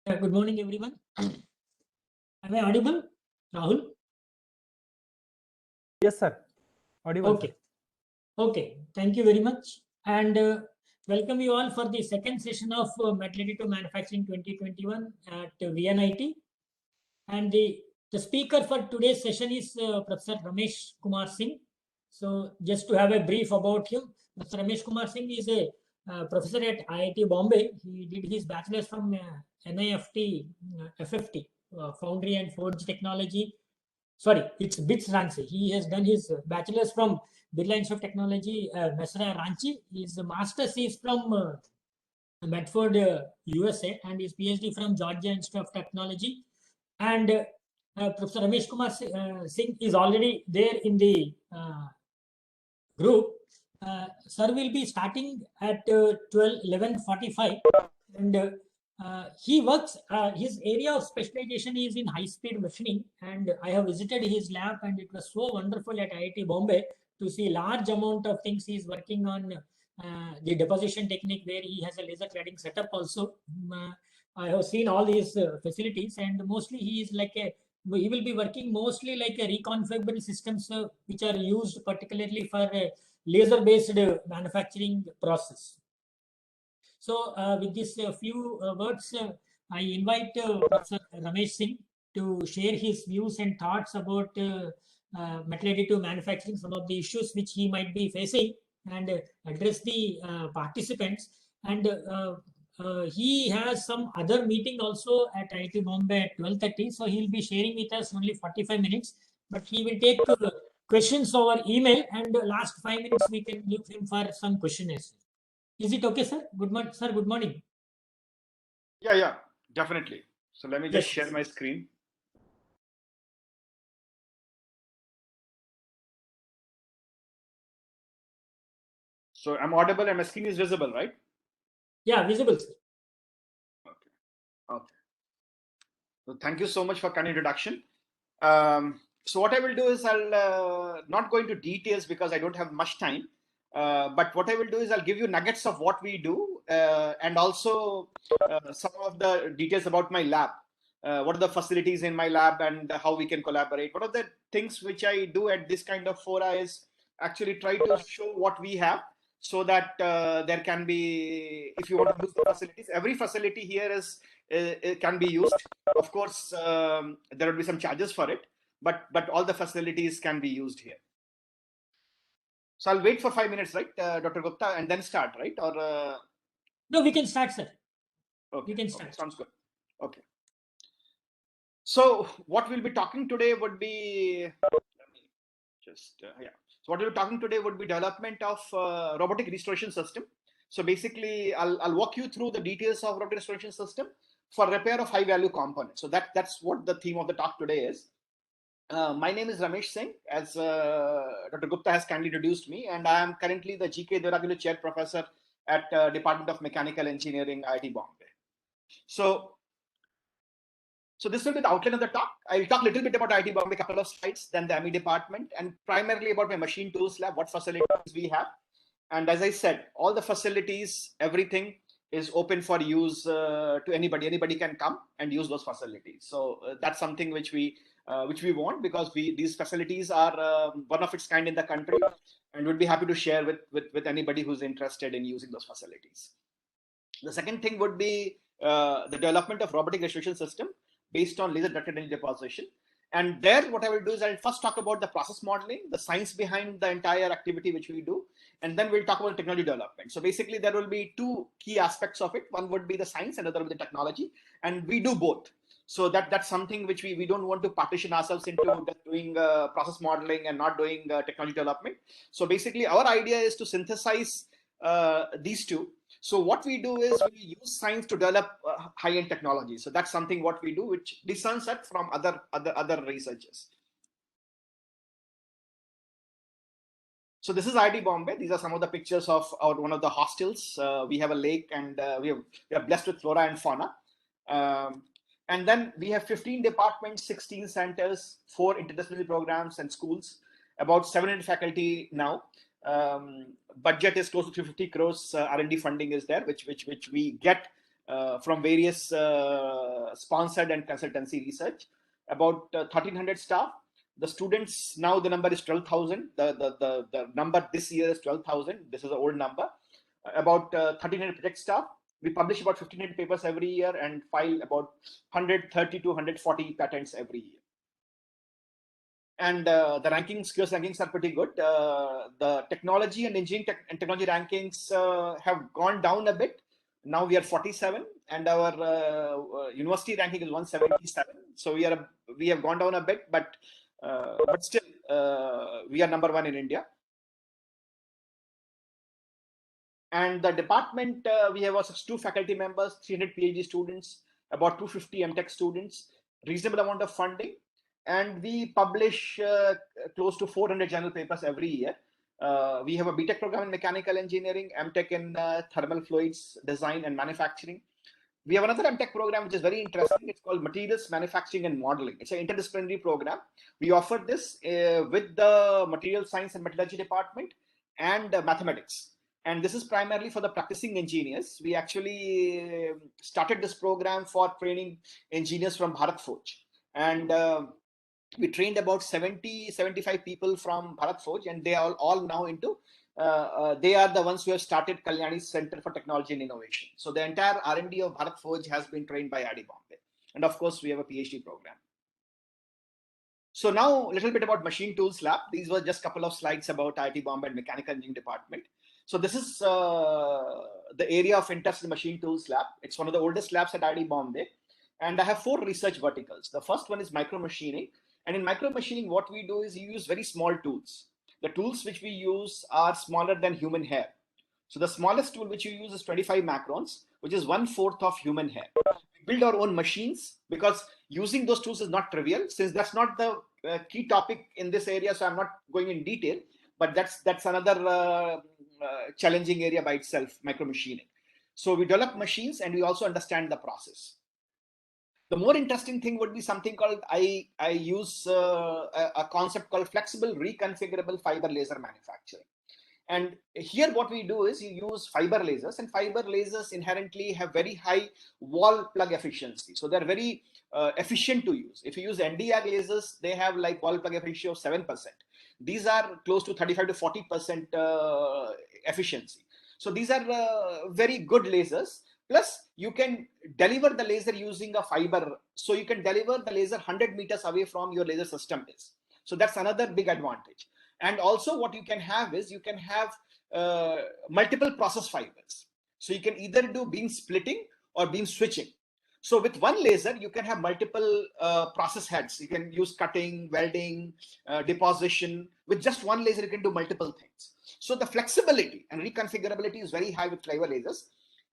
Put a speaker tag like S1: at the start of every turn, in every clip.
S1: Good morning, everyone. Am I audible, Rahul?
S2: Yes, sir. Audible,
S1: Okay. Okay. Thank you very much. And welcome you all for the second session of Metallurgy to Manufacturing 2021 at VNIT. And the speaker for today's session is Professor Ramesh Kumar Singh. So just to have a brief about him, Professor Ramesh Kumar Singh is a professor at IIT Bombay. He did his bachelor's from NIFT, FFT, Foundry and Forge Technology. Sorry, it's BITS Ranchi. He has done his bachelor's from Birla Institute of Technology, Mesra Ranchi. His master's is from Medford, USA, and his PhD from Georgia Institute of Technology. And Professor Ramesh Kumar Singh is already there in the group. Sir will be starting at 11:45, and he works. His area of specialization is in high-speed machining, and I have visited his lab, and it was so wonderful at IIT Bombay to see large amount of things he is working on. The deposition technique, where he has a laser cladding setup also. I have seen all these facilities, and mostly he is like a he will be working mostly like a reconfigurable systems which are used particularly for laser based manufacturing process. So with this few words, I invite Professor Ramesh Singh to share his views and thoughts about metal additive manufacturing, some of the issues which he might be facing, and address the participants. And he has some other meeting also at IIT Bombay at 12:30. So he'll be sharing with us only 45 minutes, but he will take questions over email, and last 5 minutes we can give him for some questions. Is it okay, sir? Good morning, sir. Good morning.
S3: Yeah, definitely. So let me just
S1: Yes.
S3: share my screen. So I'm audible and my screen is visible, right?
S1: Yeah, visible, sir.
S3: Okay. So thank you so much for kind introduction. So what I will do is I'll not go into details because I don't have much time. But what I will do is I'll give you nuggets of what we do and also some of the details about my lab. What are the facilities in my lab and how we can collaborate? What are the things which I do at this kind of fora is actually try to show what we have so that there can be, if you want to use the facilities, every facility here it can be used. Of course, there will be some charges for it, but all the facilities can be used here. So I'll wait for 5 minutes, right, Dr. Gupta, and then start, right? Or
S1: no, we can start, sir.
S3: Okay,
S1: we can start.
S3: Okay, sounds good. Okay. So what we'll be talking today would be, let me just yeah. So what we'll be talking today would be development of robotic restoration system. So basically, I'll walk you through the details of robotic restoration system for repair of high value components. So that's what the theme of the talk today is. My name is Ramesh Singh, as Dr. Gupta has kindly introduced me, and I am currently the GK Devaragunlu Chair Professor at Department of Mechanical Engineering, IIT Bombay. So this will be the outline of the talk. I'll talk a little bit about IIT Bombay, a couple of slides, then the ME department, and primarily about my machine tools lab, what facilities we have. And as I said, all the facilities, everything is open for use to anybody. Anybody can come and use those facilities. So that's something which we want, because these facilities are one of its kind in the country, and we'd be happy to share with anybody who's interested in using those facilities. The second thing would be the development of robotic restoration system based on laser directed energy deposition. And there, what I will do is I'll first talk about the process modeling, the science behind the entire activity which we do, and then we'll talk about technology development. So basically, there will be two key aspects of it. One would be the science, and another would be the technology, and we do both. So that's something which we don't want to partition ourselves into doing process modeling and not doing technology development. So basically, our idea is to synthesize these two. So what we do is we use science to develop high-end technology. So that's something what we do, which discerns it from other researchers. So this is IIT Bombay. These are some of the pictures of one of the hostels. We have a lake, and we are blessed with flora and fauna. And then we have 15 departments, 16 centers, 4 interdisciplinary programs and schools, about 700 faculty now. Budget is close to 350 crores. R&D funding is there, which we get from various sponsored and consultancy research. About 1,300 staff. The students, now the number is 12,000. The number this year is 12,000. This is an old number. About 1,300 project staff. We publish about 1,500 papers every year and file about 130 to 140 patents every year. And the skills rankings are pretty good. The technology and engineering and technology rankings have gone down a bit. Now we are 47, and our university ranking is 177. So we have gone down a bit, but still we are number 1 in India. And the department, we have also 2 faculty members, 300 PhD students, about 250 MTech students, reasonable amount of funding, and we publish close to 400 journal papers every year. We have a BTech program in mechanical engineering, MTech in thermal fluids design and manufacturing. We have another MTech program which is very interesting. It's called Materials Manufacturing and Modeling. It's an interdisciplinary program. We offer this with the Material Science and Metallurgy department and mathematics. And this is primarily for the practicing engineers. We actually started this program for training engineers from Bharat Forge. And we trained about 75 people from Bharat Forge, and they are all now into, they are the ones who have started Kalyani Center for Technology and Innovation. So the entire R&D of Bharat Forge has been trained by IIT Bombay. And of course, we have a PhD program. So now a little bit about Machine Tools Lab. These were just a couple of slides about IIT Bombay and Mechanical Engineering Department. So this is the area of interest in the Machine Tools Lab. It's one of the oldest labs at IIT Bombay. And I have 4 research verticals. The first one is micro machining. And in micro machining, what we do is we use very small tools. The tools which we use are smaller than human hair. So the smallest tool which you use is 25 macrons, which is 1/4 of human hair. We build our own machines because using those tools is not trivial. Since that's not the key topic in this area, so I'm not going in detail, but that's another challenging area by itself, micro machining. So we develop machines and we also understand the process. The more interesting thing would be something called, I use a concept called flexible reconfigurable fiber laser manufacturing. And here what we do is you use fiber lasers, and fiber lasers inherently have very high wall plug efficiency. So they're very efficient to use. If you use Nd:YAG lasers, they have like wall plug efficiency of 7%. These are close to 35 to 40% efficiency. So these are very good lasers. Plus, you can deliver the laser using a fiber. So you can deliver the laser 100 meters away from your laser system is. So that's another big advantage. And also what you can have is you can have multiple process fibers. So you can either do beam splitting or beam switching. So with one laser, you can have multiple process heads. You can use cutting, welding, deposition. With just one laser, you can do multiple things. So the flexibility and reconfigurability is very high with fiber lasers.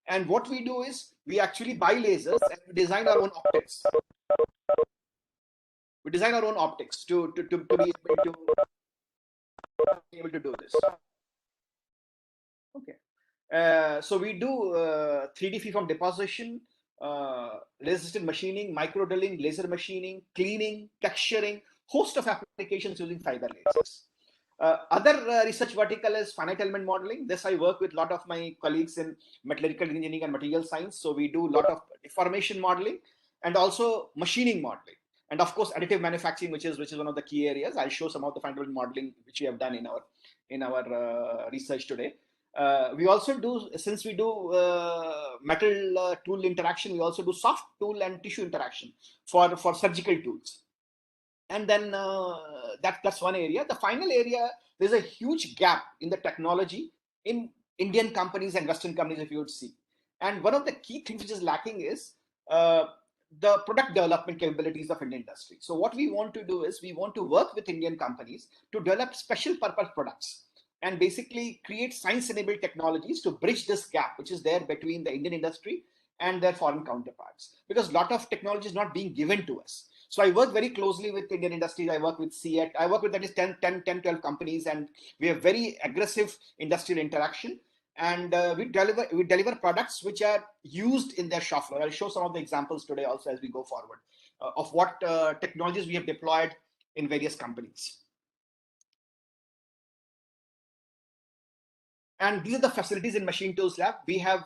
S3: And what we do is we actually buy lasers and we design our own optics. We design our own optics to be able to do this. Okay. So we do 3D freeform deposition, laser assisted machining, micro drilling, laser machining, cleaning, texturing, host of applications using fiber lasers. Other research vertical is finite element modeling. This I work with a lot of my colleagues in metallurgical engineering and material science. So we do a lot of deformation modeling and also machining modeling. And of course, additive manufacturing, which is one of the key areas. I'll show some of the finite element modeling which we have done in our research today. We also do, since we do metal tool interaction, we also do soft tool and tissue interaction for surgical tools. And then that's one area. The final area, there's a huge gap in the technology in Indian companies and Western companies, if you would see. And one of the key things which is lacking is the product development capabilities of Indian industry. So what we want to do is we want to work with Indian companies to develop special purpose products and basically create science-enabled technologies to bridge this gap, which is there between the Indian industry and their foreign counterparts. Because a lot of technology is not being given to us. So I work very closely with Indian industries. I work with CET. I work with at least 10, 12 companies, and we have very aggressive industrial interaction. And we deliver products which are used in their shop floor. I'll show some of the examples today also as we go forward of what technologies we have deployed in various companies. And these are the facilities in Machine Tools Lab. We have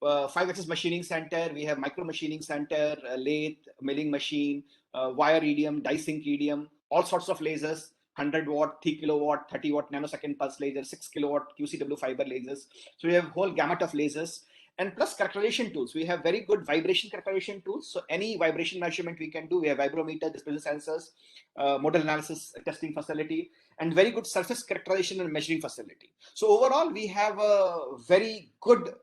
S3: 5-axis machining center, we have micro machining center, lathe, milling machine, wire EDM, die sink EDM, all sorts of lasers, 100 watt, 3 kilowatt, 30 watt nanosecond pulse laser, 6 kilowatt QCW fiber lasers. So we have whole gamut of lasers. And plus characterization tools. We have very good vibration characterization tools. So any vibration measurement we can do. We have vibrometer, displacement sensors, model analysis testing facility, and very good surface characterization and measuring facility. So overall, we have a very good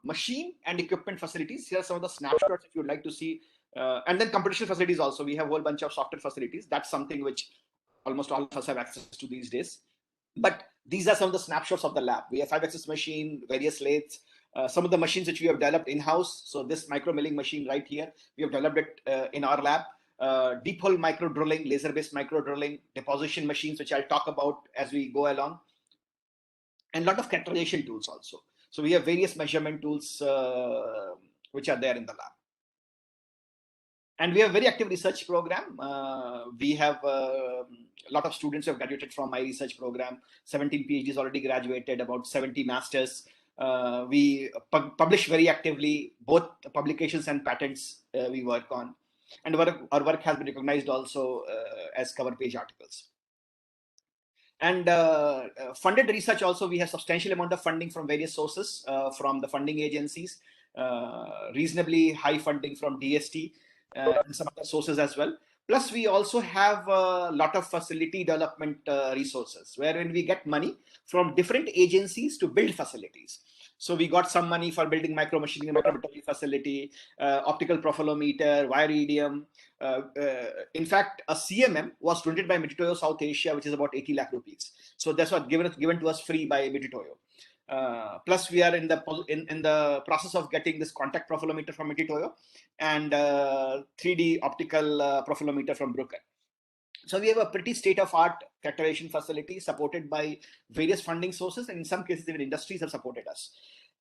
S3: machine and equipment facilities. Here are some of the snapshots if you'd like to see. And then computational facilities also. We have a whole bunch of software facilities. That's something which almost all of us have access to these days. But these are some of the snapshots of the lab. We have 5-axis machine, various lathes, some of the machines which we have developed in-house. So this micro milling machine right here, we have developed it in our lab. Deep hole micro drilling, laser-based micro drilling, deposition machines, which I'll talk about as we go along, and a lot of characterization tools also. So we have various measurement tools which are there in the lab. And we have a very active research program. We have a lot of students who have graduated from my research program. 17 PhDs already graduated, about 70 masters. We publish very actively, both publications and patents we work on. And our work has been recognized also as cover page articles. And funded research also, we have substantial amount of funding from various sources, from the funding agencies, reasonably high funding from DST, and some other sources as well. Plus, we also have a lot of facility development resources, wherein we get money from different agencies to build facilities. So we got some money for building micro machining, micrometrology facility, optical profilometer, wire EDM. In fact, a CMM was donated by Mitutoyo South Asia, which is about 80 lakh rupees. So that's what given to us free by Mitutoyo. Plus, we are in the process of getting this contact profilometer from Mitutoyo and 3D optical profilometer from Brooker. So we have a pretty state-of-art characterization facility supported by various funding sources, and in some cases even industries have supported us.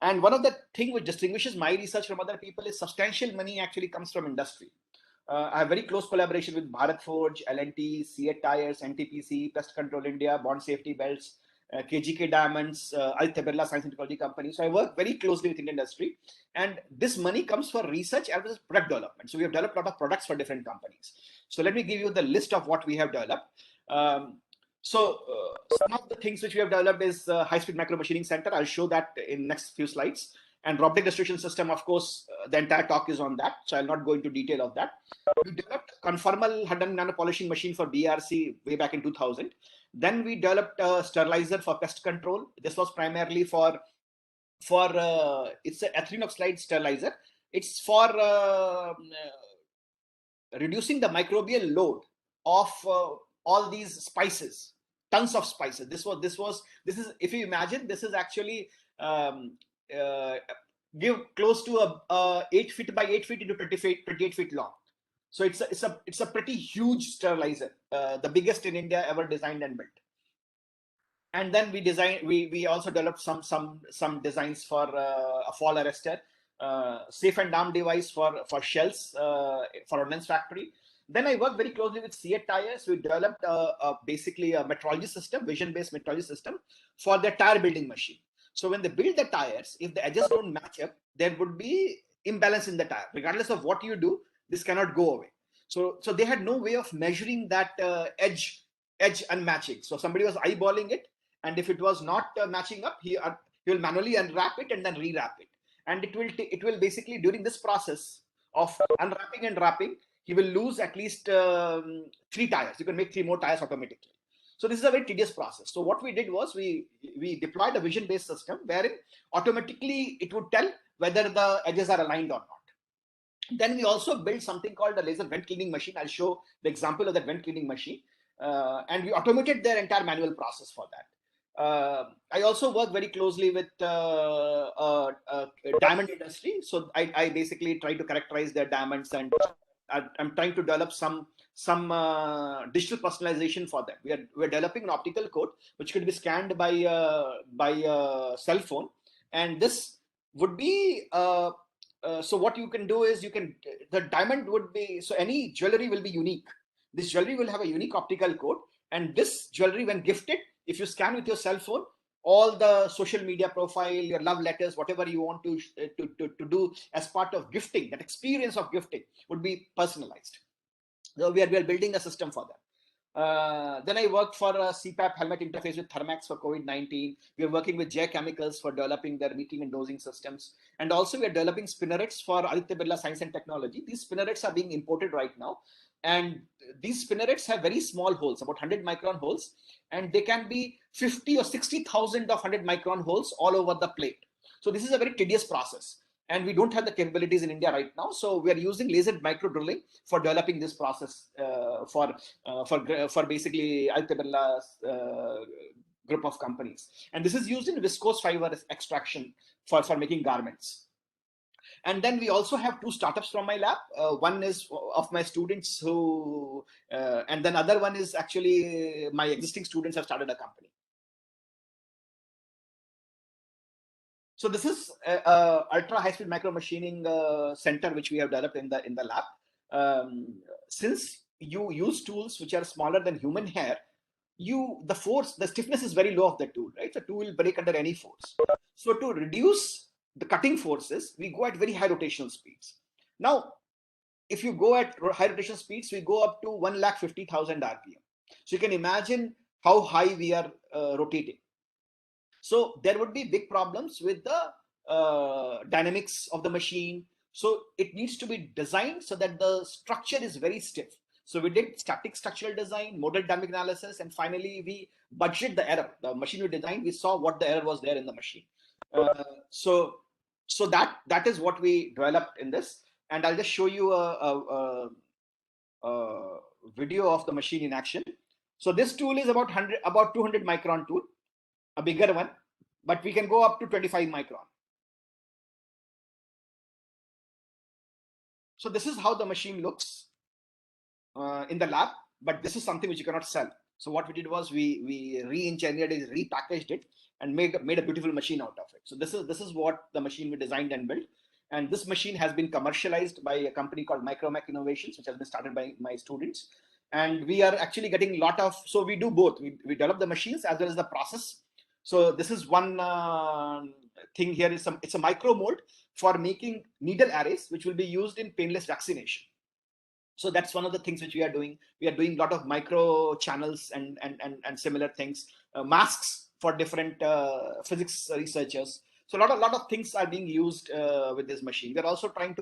S3: And one of the things which distinguishes my research from other people is substantial money actually comes from industry. I have very close collaboration with Bharat Forge, L&T, CA Tires, NTPC, Pest Control India, Bond Safety Belts, KGK Diamonds, Aditya Birla Science and Technology Company. So I work very closely with Indian industry, and this money comes for research as well as product development. So we have developed a lot of products for different companies. So let me give you the list of what we have developed. Some of the things which we have developed is high-speed micro machining center. I'll show that in next few slides. And robotic distribution system, of course, the entire talk is on that. So I'll not go into detail of that. We developed conformal 100 nano polishing machine for BRC way back in 2000. Then we developed a sterilizer for pest control. This was primarily for it's an ethylene oxide sterilizer. It's for reducing the microbial load of all these spices, tons of spices. This is if you imagine, this is actually give close to a 8 feet by 8 feet into 28 feet long. So it's a pretty huge sterilizer, the biggest in India ever designed and built. And then we also developed some designs for a fall arrestor, safe and arm device for shells for ordnance factory. Then I worked very closely with CA Tires. We developed basically a metrology system, vision-based metrology system for their tire building machine. So when they build the tires, if the edges don't match up, there would be imbalance in the tire. Regardless of what you do, this cannot go away. So they had no way of measuring that edge unmatching. So somebody was eyeballing it, and if it was not matching up, he will manually unwrap it and then rewrap it. And it will basically, during this process of unwrapping and wrapping, he will lose at least 3 tires. You can make 3 more tires automatically. So this is a very tedious process. So what we did was we deployed a vision-based system wherein automatically it would tell whether the edges are aligned or not. Then we also built something called a laser vent cleaning machine. I'll show the example of that vent cleaning machine. And we automated their entire manual process for that. I also work very closely with diamond industry. So I basically try to characterize their diamonds, and I'm trying to develop some digital personalization for them. We're developing an optical code which could be scanned by a cell phone, and this would be so what you can do is the diamond would be, so any jewelry will be unique. This jewelry will have a unique optical code, and this jewelry, when gifted, if you scan with your cell phone, all the social media profile, your love letters, whatever you want to do as part of gifting, that experience of gifting would be personalized. So we are building a system for that. Then I worked for a CPAP helmet interface with Thermax for COVID-19. We are working with J Chemicals for developing their meeting and dosing systems. And also we are developing spinnerets for Aditya Birla Science and Technology. These spinnerets are being imported right now. And these spinnerets have very small holes, about 100 micron holes. And they can be 50 or 60,000 of 100 micron holes all over the plate. So this is a very tedious process. And we don't have the capabilities in India right now. So we are using laser micro drilling for developing this process for basically Aditya Birla's group of companies. And this is used in viscose fiber extraction for making garments. And then we also have two startups from my lab. One is of my students who, and then other one is actually my existing students have started a company. So this is a ultra high-speed micro machining center which we have developed in the lab. Since you use tools which are smaller than human hair, the stiffness is very low of the tool, right? The tool will break under any force. So to reduce the cutting forces, we go at very high rotational speeds. Now, if you go at high rotational speeds, we go up to 150,000 RPM. So you can imagine how high we are rotating. So there would be big problems with the dynamics of the machine. So it needs to be designed so that the structure is very stiff. So we did static structural design, model dynamic analysis, and finally we budgeted the error. The machine we designed, we saw what the error was there in the machine. So that is what we developed in this. And I'll just show you a video of the machine in action. So this tool is about 200 micron tool, a bigger one, but we can go up to 25 micron. So this is how the machine looks in the lab, but this is something which you cannot sell. So what we did was we re-engineered it, repackaged it, and made a beautiful machine out of it. So this is what the machine we designed and built. And this machine has been commercialized by a company called Micromac Innovations, which has been started by my students. And we are actually getting a lot of, so we do both. We develop the machines as well as the process. So this is one thing here. It's a micro mold for making needle arrays, which will be used in painless vaccination. So that's one of the things which we are doing. We are doing a lot of micro channels and similar things, masks for different physics researchers. So a lot of things are being used with this machine. We're also trying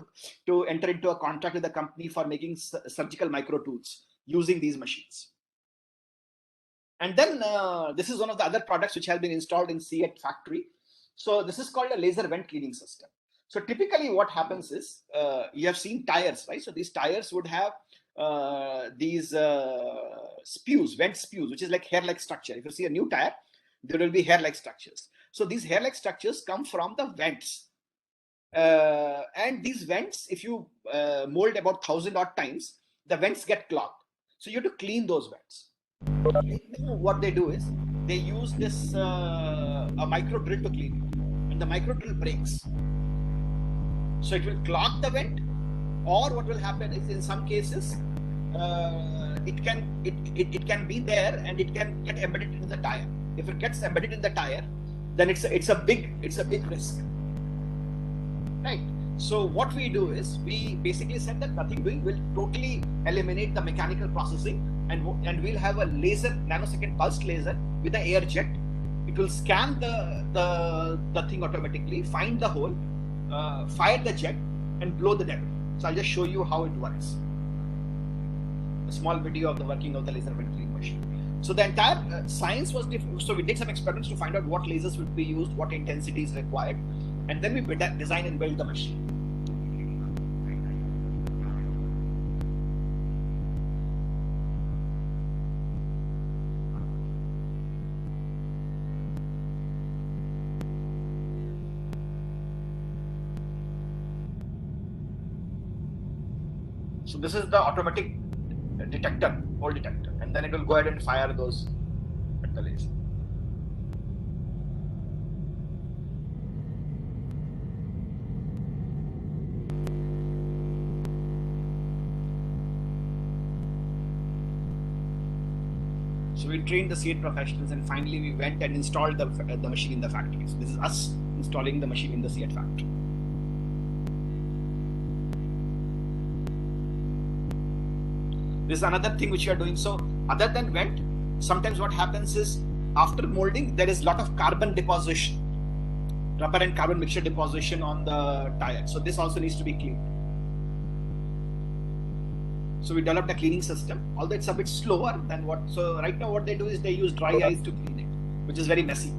S3: to enter into a contract with the company for making surgical micro tools using these machines. And then this is one of the other products which has been installed in C8 factory. So this is called a laser vent cleaning system. So typically what happens is, you have seen tires, right? So these tires would have these spews, vent spews, which is like hair-like structure. If you see a new tire, there will be hair-like structures. So these hair-like structures come from the vents. And these vents, if you mold about 1,000 odd times, the vents get clogged. So you have to clean those vents. What they do is they use this a micro drill to clean it, and the micro drill breaks. So it will clog the vent, or what will happen is in some cases it can be there and it can get embedded in the tire. If it gets embedded in the tire, then it's a big risk, right? So what we do is we basically said that nothing doing will totally eliminate the mechanical processing, and we'll have a laser, nanosecond pulsed laser with an air jet. It will scan the thing automatically, find the hole, fire the jet, and blow the debris. So I'll just show you how it works. A small video of the working of the laser vent cleaning machine. So the entire science was different. So we did some experiments to find out what lasers would be used, what intensity is required, and then we design and build the machine. So this is the automatic detector, hole detector, and then it will go ahead and fire those at the laser. So we trained the C8 professionals, and finally we went and installed the machine in the factory. So this is us installing the machine in the C8 factory. This is another thing which we are doing. So other than vent, sometimes what happens is after molding, there is a lot of carbon deposition, rubber and carbon mixture deposition on the tire. So this also needs to be cleaned. So we developed a cleaning system, although it's a bit slower than what. So right now what they do is they use dry ice to clean it, which is very messy.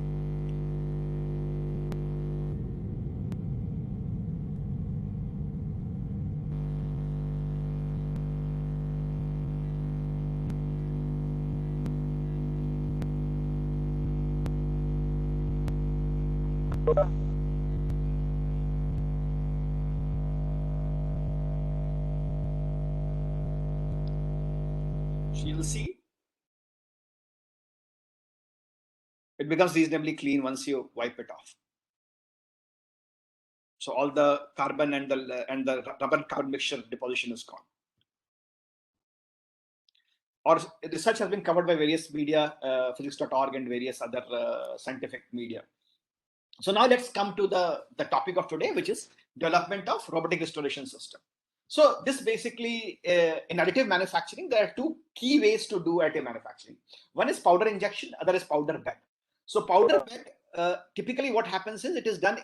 S3: So you'll see it becomes reasonably clean once you wipe it off. So all the carbon and the rubber carbon mixture deposition is gone. Or research has been covered by various media, physics.org and various other scientific media. So now let's come to the topic of today, which is development of robotic restoration system. So this basically, in additive manufacturing, there are two key ways to do additive manufacturing. One is powder injection, other is powder bed. So powder bed, typically what happens is it is done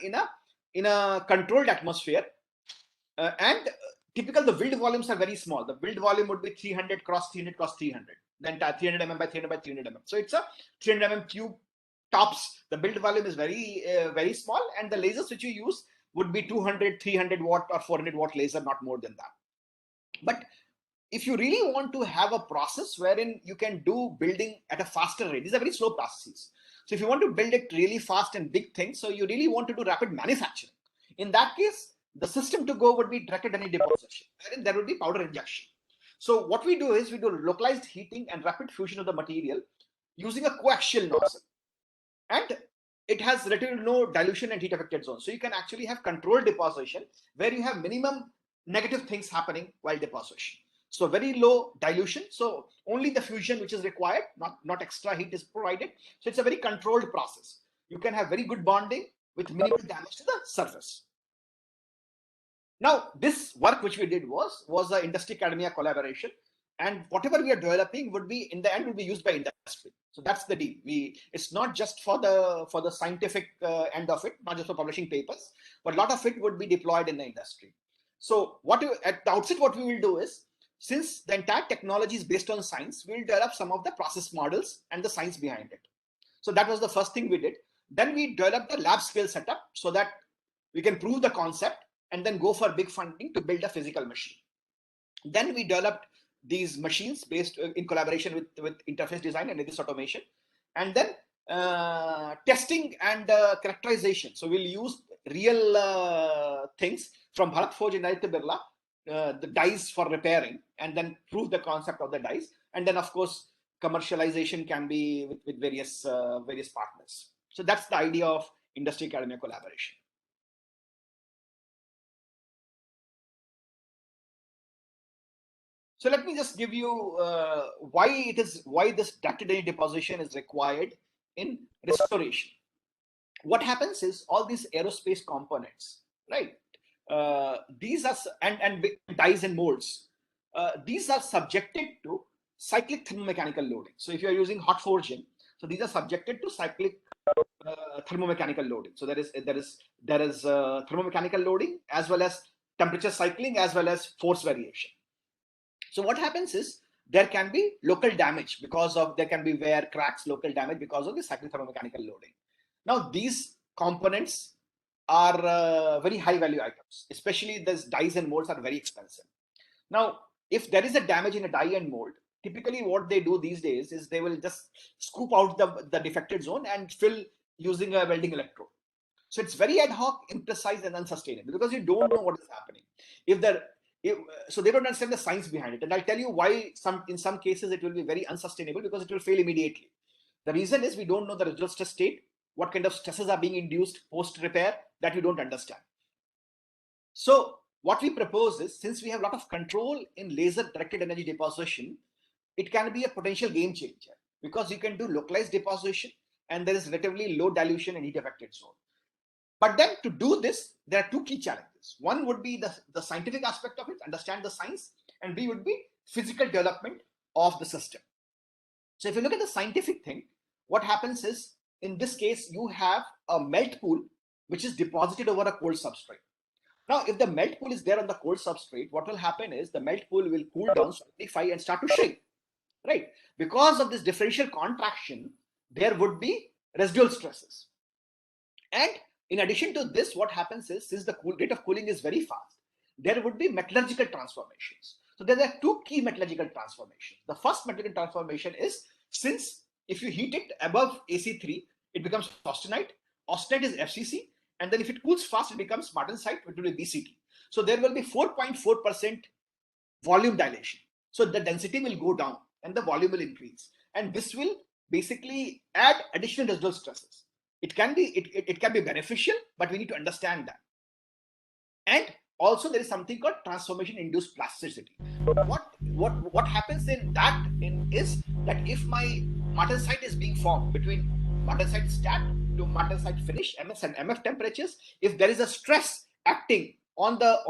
S3: in a controlled atmosphere, and typical the build volumes are very small. The build volume would be 300 cross 300 cross 300, then 300 mm by 300 by 300 mm. So it's a 300 mm cube tops. The build volume is very small, and the lasers which you use would be 200, 300 watt or 400 watt laser, not more than that. But if you really want to have a process wherein you can do building at a faster rate, these are very slow processes. So if you want to build it really fast and big things, so you really want to do rapid manufacturing. In that case, the system to go would be directed energy deposition, wherein there would be powder injection. So what we do is we do localized heating and rapid fusion of the material using a coaxial nozzle. And it has relatively no dilution and heat affected zone. So you can actually have controlled deposition where you have minimum negative things happening while deposition. So very low dilution. So only the fusion which is required, not extra heat is provided. So it's a very controlled process. You can have very good bonding with minimal damage to the surface. Now, this work which we did was the industry academia collaboration, and whatever we are developing would be in the end will be used by industry. So that's the deal. It's not just for the scientific end of it, not just for publishing papers, but a lot of it would be deployed in the industry. So at the outset, what we will do is, since the entire technology is based on science, we'll develop some of the process models and the science behind it. So that was the first thing we did. Then we developed the lab scale setup so that we can prove the concept and then go for big funding to build a physical machine. Then we developed these machines based in collaboration with interface design and this automation, and then testing and characterization. So we'll use real things from Bharat Forge and Aditya Birla, the dies for repairing, and then prove the concept of the dies. And then of course commercialization can be with various partners. So that's the idea of industry academia collaboration. So let me just give you why this directed energy deposition is required in restoration. What happens is all these aerospace components, right? These are and dies and molds. These are subjected to cyclic thermomechanical loading. So if you are using hot forging, so these are subjected to cyclic thermomechanical loading. So there is thermomechanical loading as well as temperature cycling as well as force variation. So what happens is there can be local damage there can be wear, cracks, local damage because of the cyclic thermomechanical loading. Now these components are very high value items, especially these dies and molds are very expensive. Now, if there is a damage in a die and mold, typically what they do these days is they will just scoop out the defected zone and fill using a welding electrode. So it's very ad hoc, imprecise, and unsustainable because you don't know what is happening. So they don't understand the science behind it. And I'll tell you why in some cases it will be very unsustainable, because it will fail immediately. The reason is we don't know the residual stress state, what kind of stresses are being induced post-repair that we don't understand. So what we propose is, since we have a lot of control in laser directed energy deposition, it can be a potential game changer. because you can do localized deposition and there is relatively low dilution in heat affected zone. But then to do this, there are two key challenges. One would be the scientific aspect of it, understand the science, and B would be physical development of the system. So if you look at the scientific thing, what happens is, in this case, you have a melt pool which is deposited over a cold substrate. Now, if the melt pool is there on the cold substrate, what will happen is the melt pool will cool down, solidify, and start to shrink, right? Because of this differential contraction, there would be residual stresses. And in addition to this, what happens is, since the rate of cooling is very fast, there would be metallurgical transformations. So there are two key metallurgical transformations. The first metallurgical transformation is, since if you heat it above AC3, it becomes austenite. Austenite is FCC. And then if it cools fast, it becomes martensite, which will be BCT. So there will be 4.4% volume dilation. So the density will go down and the volume will increase. And this will basically add additional residual stresses. It can be beneficial, but we need to understand that. And also there is something called transformation induced plasticity. What happens in that is that if my martensite is being formed between martensite stat to martensite finish, MS and MF temperatures, if there is a stress acting on the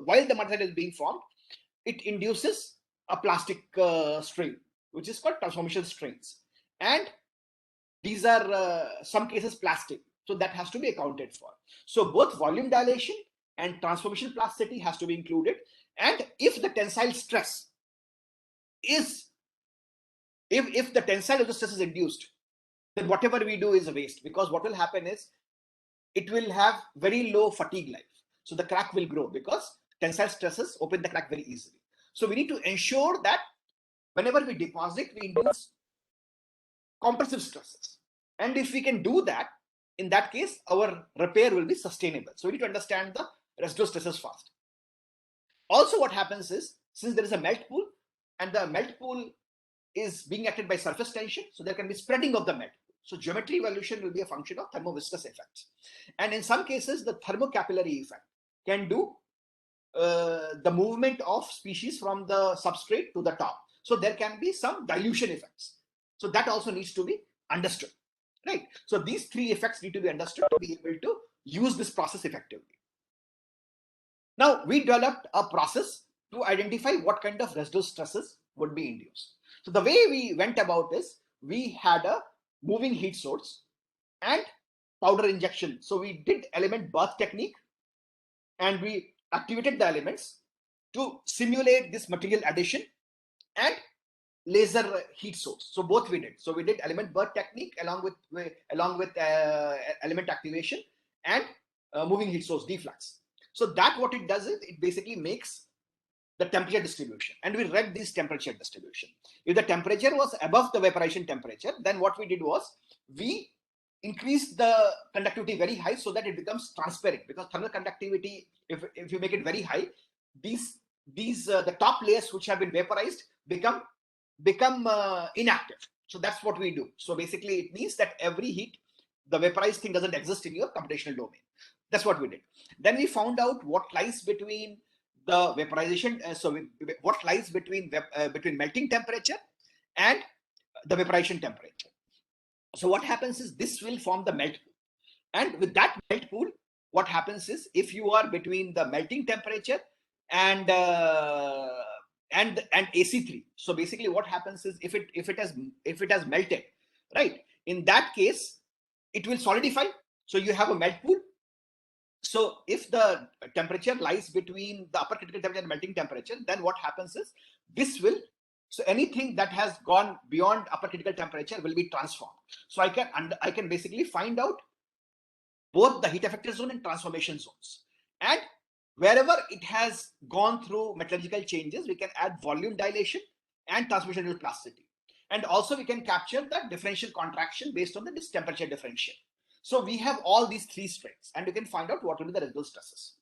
S3: while the martensite is being formed, it induces a plastic strain, which is called transformation strains. And these are some cases plastic, so that has to be accounted for. So both volume dilation and transformation plasticity has to be included. And if the tensile stress is, if the tensile of the stress is induced, then whatever we do is a waste, because what will happen is it will have very low fatigue life. So the crack will grow because tensile stresses open the crack very easily. So we need to ensure that whenever we deposit, we induce compressive stresses. And if we can do that, in that case, our repair will be sustainable. So we need to understand the residual stresses fast. Also, what happens is, since there is a melt pool and the melt pool is being acted by surface tension, so there can be spreading of the melt pool. So geometry evolution will be a function of thermoviscous effects. And in some cases, the thermocapillary effect can do the movement of species from the substrate to the top. So there can be some dilution effects. So that also needs to be understood, right? So these three effects need to be understood to be able to use this process effectively. Now, we developed a process to identify what kind of residual stresses would be induced. So the way we went about is, we had a moving heat source and powder injection. So we did element birth technique and we activated the elements to simulate this material addition and laser heat source. So both we did. So we did element birth technique along with element activation and moving heat source deflux. So that what it does is, it basically makes the temperature distribution, and we read this temperature distribution. If the temperature was above the vaporization temperature, then what we did was, we increased the conductivity very high so that it becomes transparent, because thermal conductivity, if you make it very high, these the top layers which have been vaporized become inactive. So that's what we do. So basically it means that every heat, the vaporized thing doesn't exist in your computational domain. That's what we did. Then we found out what lies between the vaporization, what lies between melting temperature and the vaporization temperature. So what happens is, this will form the melt pool. And with that melt pool, what happens is, if you are between the melting temperature and AC3, so basically what happens is, if it has melted, right, in that case it will solidify. So you have a melt pool. So if the temperature lies between the upper critical temperature and melting temperature, then what happens is, this will, so anything that has gone beyond upper critical temperature will be transformed. So I can basically find out both the heat affected zone and transformation zones. And wherever it has gone through metallurgical changes, we can add volume dilation and transformation plasticity. And also we can capture the differential contraction based on this temperature differential. So we have all these three strengths, and we can find out what will be the residual stresses.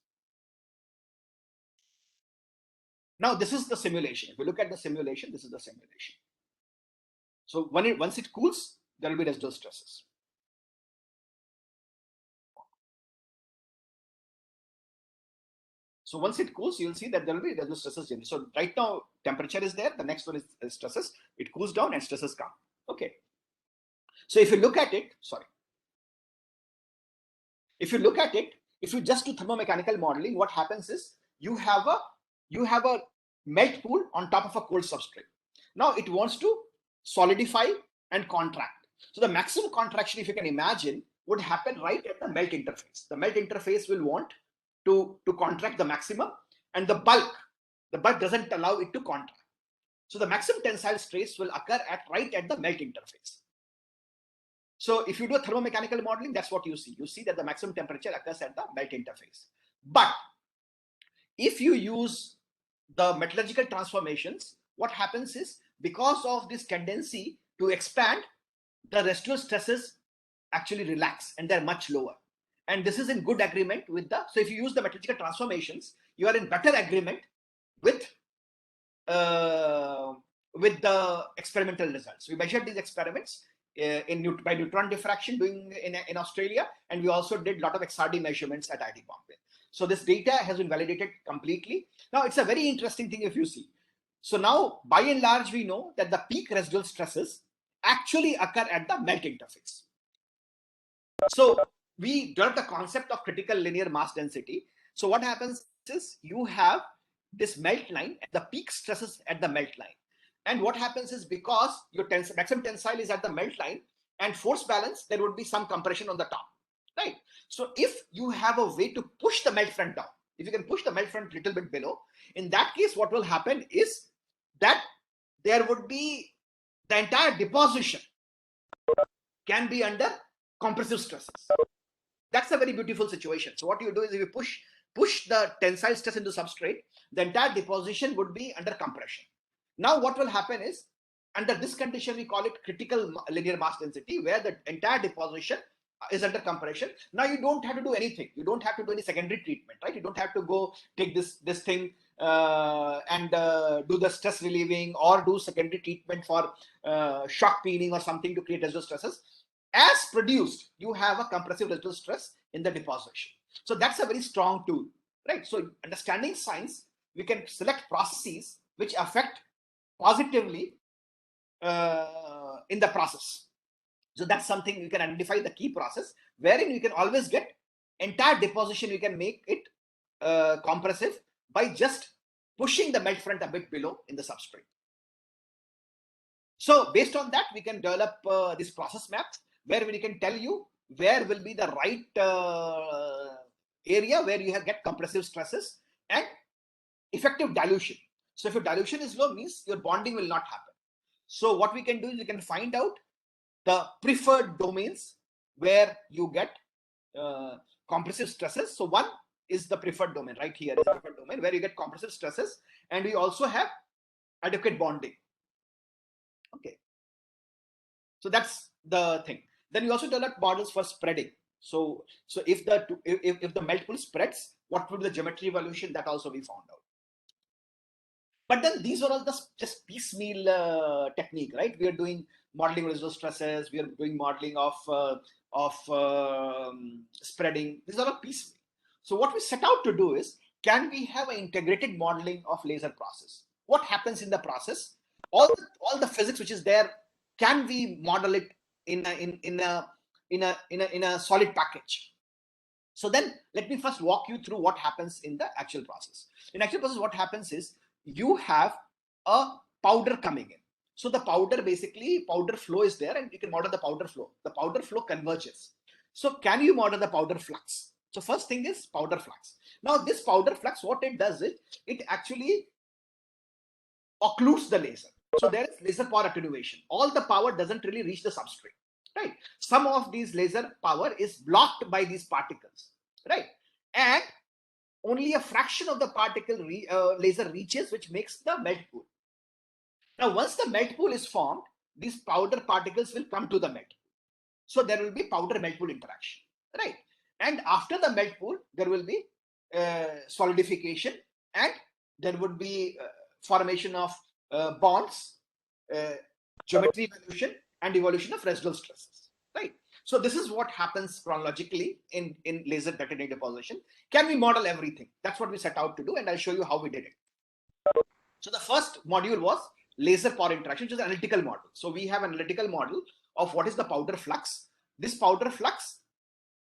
S3: Now this is the simulation. If we look at the simulation, this is the simulation. So once it cools, there will be residual stresses. So once it cools, you'll see that there will be residual stresses generated. So right now, temperature is there. The next one is stresses. It cools down and stresses come. Okay. So if you look at it, if you just do thermomechanical modeling, what happens is you have a melt pool on top of a cold substrate. Now it wants to solidify and contract. So the maximum contraction, if you can imagine, would happen right at the melt interface. The melt interface will want to contract the maximum, and the bulk doesn't allow it to contract. So the maximum tensile stress will occur right at the melt interface. So if you do a thermomechanical modeling, that's what you see. You see that the maximum temperature occurs at the melt interface. But if you use the metallurgical transformations, what happens is, because of this tendency to expand, the residual stresses actually relax and they're much lower. And this is in good agreement with so if you use the metallurgical transformations, you are in better agreement with the experimental results. We measured these experiments by neutron diffraction doing in Australia, and we also did a lot of XRD measurements at IIT Bombay. So this data has been validated completely. Now it's a very interesting thing if you see. So now by and large we know that the peak residual stresses actually occur at the melt interface. So we developed the concept of critical linear mass density. So what happens is you have this melt line, the peak stresses at the melt line. And what happens is, because your maximum tensile is at the melt line and force balance, there would be some compression on the top, right? So if you have a way to push the melt front down, if you can push the melt front a little bit below, in that case, what will happen is that there would be the entire deposition can be under compressive stresses. That's a very beautiful situation. So what you do is, if you push the tensile stress into substrate, the entire deposition would be under compression. Now what will happen is, under this condition, we call it critical linear mass density, where the entire deposition is under compression. Now you don't have to do anything. You don't have to do any secondary treatment, right? You don't have to go take this thing and do the stress relieving or do secondary treatment for shock peening or something to create residual stresses. As produced, you have a compressive residual stress in the deposition. So that's a very strong tool, right? So understanding science, we can select processes which affect positively in the process. So that's something you can identify the key process, wherein you can always get entire deposition, you can make it compressive by just pushing the melt front a bit below in the substrate. So based on that, we can develop this process map, where we can tell you where will be the right area where you get compressive stresses and effective dilution. So if your dilution is low, means your bonding will not happen. So what we can do is, we can find out the preferred domains where you get compressive stresses. So one is the preferred domain, right here is the preferred domain where you get compressive stresses, and we also have adequate bonding. Okay, so that's the thing. Then we also develop models for spreading. So if the melt pool spreads, what would be the geometry evolution? That also we found out. But then these are all just piecemeal technique, right? We are doing modeling residual stresses. We are doing modeling of spreading. These are all piecemeal. So what we set out to do is, can we have an integrated modeling of laser process? What happens in the process? All the physics which is there, can we model it in a solid package? So then let me first walk you through what happens in the actual process. In actual process, what happens is, you have a powder coming in. So the powder flow is there, and you can model the powder flow. The powder flow converges. So can you model the powder flux? So first thing is powder flux. Now this powder flux, what it does is, it actually occludes the laser. So there is laser power attenuation. All the power doesn't really reach the substrate, right? Some of these laser power is blocked by these particles, right? And only a fraction of the particle laser reaches, which makes the melt pool. Now, once the melt pool is formed, these powder particles will come to the melt pool. So there will be powder melt pool interaction, right? And after the melt pool, there will be solidification, and there would be formation of bonds, geometry evolution, and evolution of residual stresses, right? So this is what happens chronologically in laser dynamic deposition. Can we model everything? That's what we set out to do, and I'll show you how we did it. So the first module was laser power interaction, which is an analytical model. So we have an analytical model of what is the powder flux. This powder flux,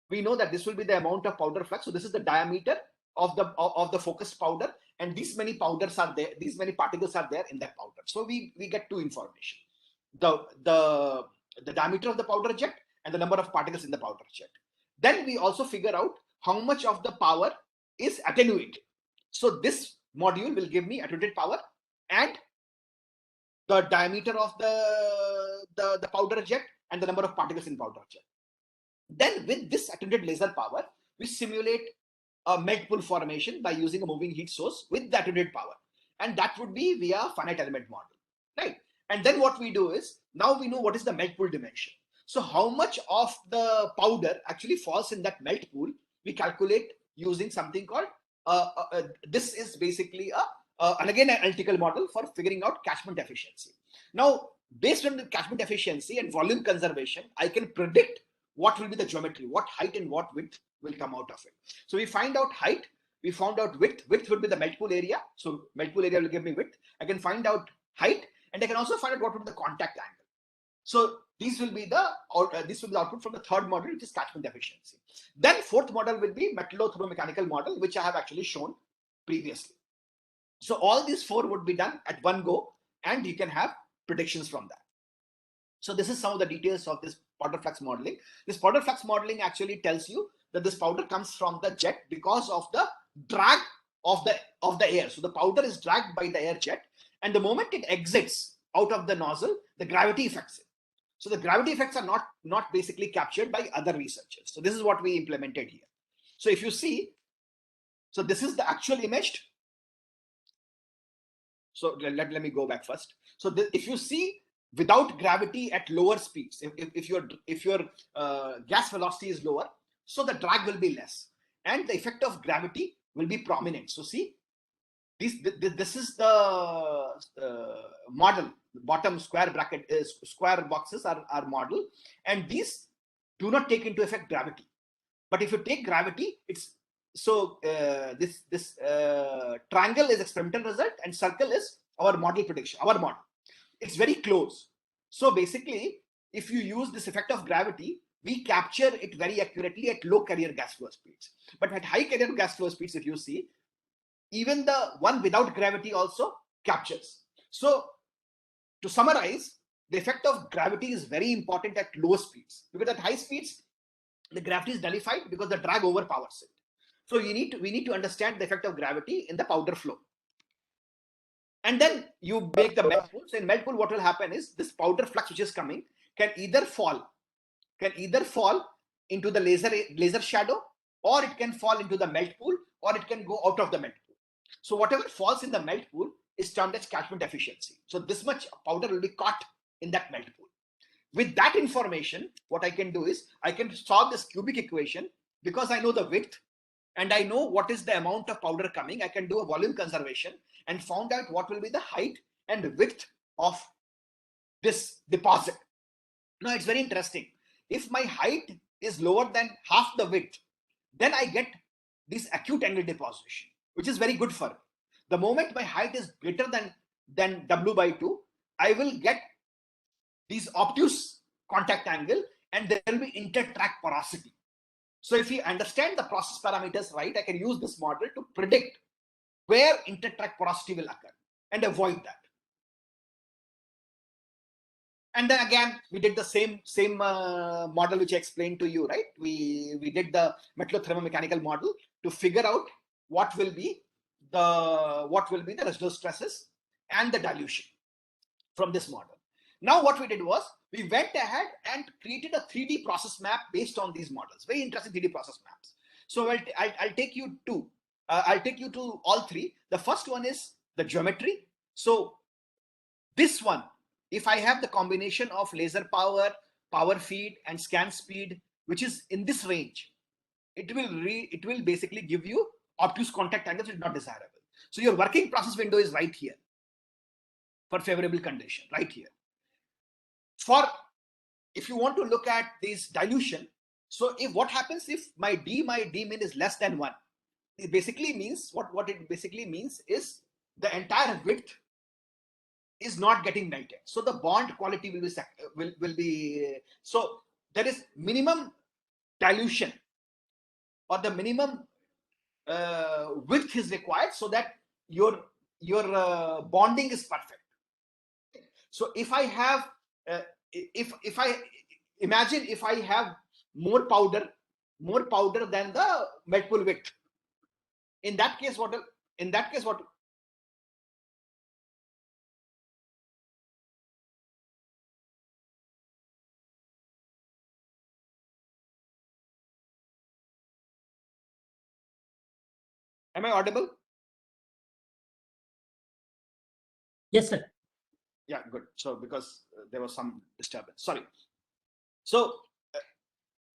S3: we know that this will be the amount of powder flux. So this is the diameter of the focused powder, and these many powders are there, these many particles are there in that powder. So we get two information: the diameter of the powder jet and the number of particles in the powder jet. Then we also figure out how much of the power is attenuated. So this module will give me attenuated power and the diameter of the powder jet and the number of particles in powder jet. Then with this attenuated laser power, we simulate a melt pool formation by using a moving heat source with the attenuated power, and that would be via finite element model, right? And then what we do is, now we know what is the melt pool dimension. So how much of the powder actually falls in that melt pool, we calculate using something called this is basically and again an analytical model for figuring out catchment efficiency. Now based on the catchment efficiency and volume conservation, I can predict what will be the geometry, what height and what width will come out of it. So we find out height, we found out width. Width would be the melt pool area. So melt pool area will give me width. I can find out height, and I can also find out what would be the contact angle. So these will be the output from the third model, which is catchment efficiency. Then fourth model will be metallothermomechanical model, which I have actually shown previously. So all these four would be done at one go, and you can have predictions from that. So this is some of the details of this powder flux modeling. This powder flux modeling actually tells you that this powder comes from the jet because of the drag of the air. So the powder is dragged by the air jet, and the moment it exits out of the nozzle, the gravity affects it. So the gravity effects are not basically captured by other researchers. So this is what we implemented here. So if you see, so this is the actual image. So let me go back first. So if you see, without gravity at lower speeds, if your gas velocity is lower, so the drag will be less, and the effect of gravity will be prominent. So see, this is the model. The bottom square bracket is square boxes are model, and these do not take into effect gravity. But if you take gravity, it's so this triangle is experimental result and circle is our model prediction. Our model, it's very close. So basically, if you use this effect of gravity, we capture it very accurately at low carrier gas flow speeds. But at high carrier gas flow speeds, if you see, even the one without gravity also captures. So to summarize, the effect of gravity is very important at low speeds, because at high speeds, the gravity is nullified because the drag overpowers it. So we need to understand the effect of gravity in the powder flow. And then you make the melt pool. So in melt pool, what will happen is this powder flux which is coming can either fall into the laser shadow, or it can fall into the melt pool, or it can go out of the melt pool. So whatever falls in the melt pool is termed as catchment efficiency. So this much powder will be caught in that melt pool. With that information, what I can do is I can solve this cubic equation, because I know the width and I know what is the amount of powder coming. I can do a volume conservation and found out what will be the height and width of this deposit. Now it's very interesting. If my height is lower than half the width, then I get this acute angle deposition, which is very good for me. The moment my height is greater than W/2, I will get these obtuse contact angle, and there will be inter-track porosity. So if you understand the process parameters right, I can use this model to predict where inter-track porosity will occur and avoid that. And then again, we did the same model which I explained to you, right? We did the metallothermomechanical model to figure out what will be the residual stresses and the dilution from this model. Now what we did was we went ahead and created a 3D process map based on these models. Very interesting 3D process maps. So I'll take you to all three. The first one is the geometry. So this one, if I have the combination of laser power, power feed, and scan speed, which is in this range, it will basically give you obtuse contact angles, which is not desirable. So your working process window is right here for favorable condition, right here. For if you want to look at this dilution, so if what happens if my D min is less than 1, it basically means what it basically means is the entire width is not getting melted. So the bond quality will be so there is minimum dilution or the minimum width is required so that your bonding is perfect. So if I have if I imagine if I have more powder than the melt pool width, in that case what am I audible?
S1: Yes, sir.
S3: Yeah, good. So because there was some disturbance, sorry. So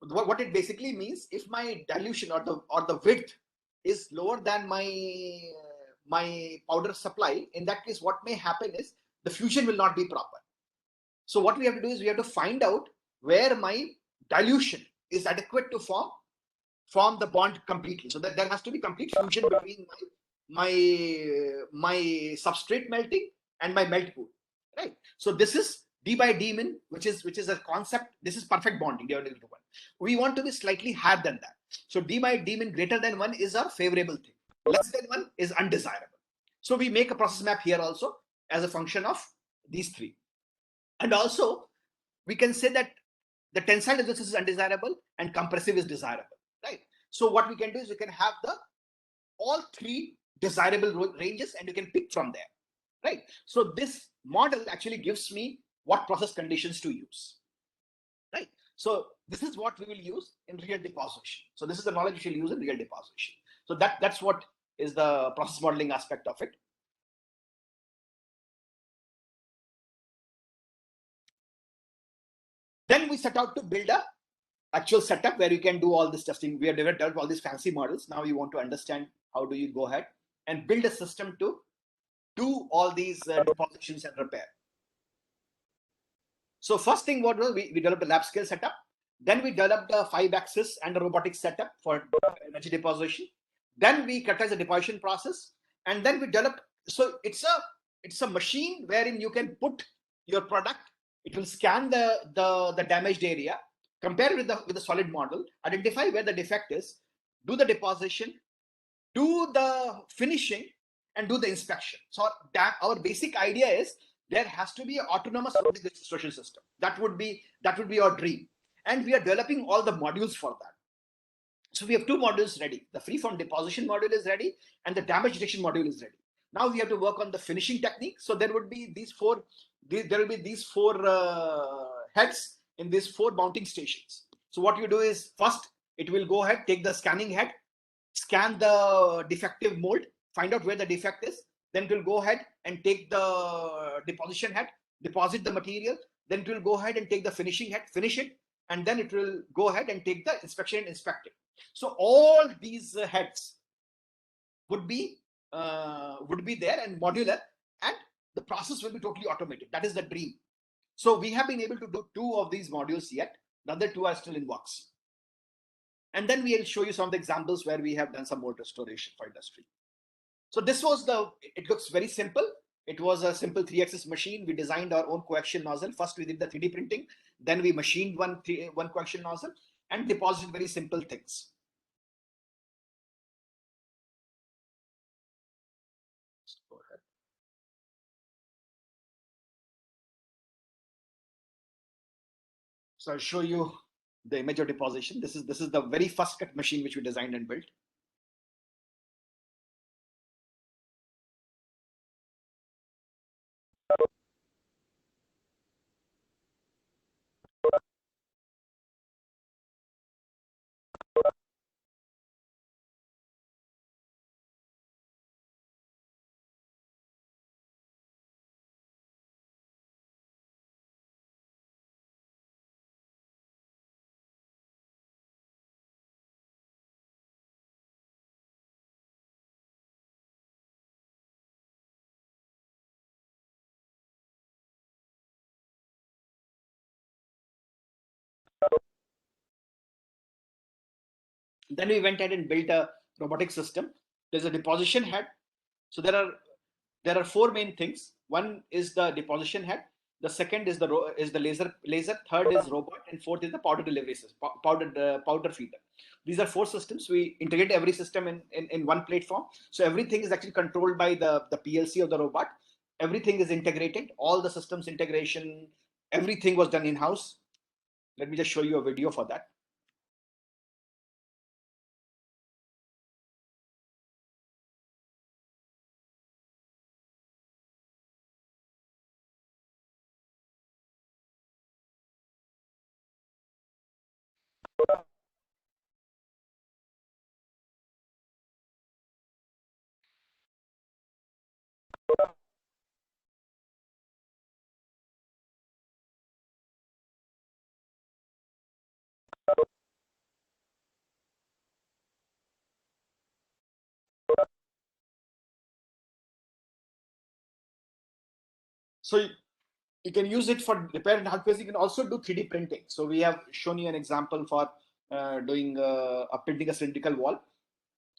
S3: what it basically means, if my dilution or the width is lower than my powder supply, in that case what may happen is the fusion will not be proper. So what we have to do is we have to find out where my dilution is adequate to form the bond completely. So that there has to be complete fusion between my substrate melting and my melt pool, right? So this is D by D min, which is a concept. This is perfect bonding. We want to be slightly higher than that. So D by D min greater than 1 is our favorable thing. Less than 1 is undesirable. So we make a process map here also as a function of these three. And also we can say that the tensile resistance is undesirable and compressive is desirable, right? So what we can do is we can have all three desirable ranges and you can pick from there, right? So this model actually gives me what process conditions to use, right? So this is what we will use in real deposition. So this is the knowledge we shall use in real deposition. So that's what is the process modeling aspect of it. Then we set out to build a actual setup where you can do all this testing. We have developed all these fancy models. Now you want to understand how do you go ahead and build a system to do all these depositions and repair. So first thing what was we developed a lab scale setup. Then we developed a 5-axis and a robotic setup for energy deposition. Then we characterize the deposition process, and then we developed. So it's a machine wherein you can put your product. It will scan the damaged area, compare with the solid model, identify where the defect is, do the deposition, do the finishing, and do the inspection. So our basic idea is there has to be an autonomous registration system. That would be our dream, and we are developing all the modules for that. So we have two modules ready. The freeform deposition module is ready, and the damage detection module is ready. Now we have to work on the finishing technique. So there would be these four. There will be these four heads in these four mounting stations. So what you do is first it will go ahead, take the scanning head, scan the defective mold, find out where the defect is. Then it will go ahead and take the deposition head, deposit the material. Then it will go ahead and take the finishing head, finish it, and then it will go ahead and take the inspection and inspect it. So all these heads would be there and modular, and the process will be totally automated. That is the dream. So we have been able to do 2 of these modules yet. The other 2 are still in works. And then we'll show you some of the examples where we have done some mold restoration for industry. So this was it looks very simple. It was a simple 3-axis machine. We designed our own coaxial nozzle. First we did the 3D printing, then we machined one coaxial nozzle and deposited very simple things. Go ahead. So I'll show you the image of deposition. This is the very first cut machine which we designed and built. Then we went ahead and built a robotic system. There's a deposition head. So there are four main things. One is the deposition head. The second is the laser. Third is robot, and fourth is the powder delivery system, powder feeder. These are four systems. We integrate every system in one platform. So everything is actually controlled by the PLC of the robot. Everything is integrated. All the systems integration, everything was done in-house. Let me just show you a video for that. So you can use it for repair and hardware. You can also do 3D printing. So we have shown you an example for doing printing a cylindrical wall.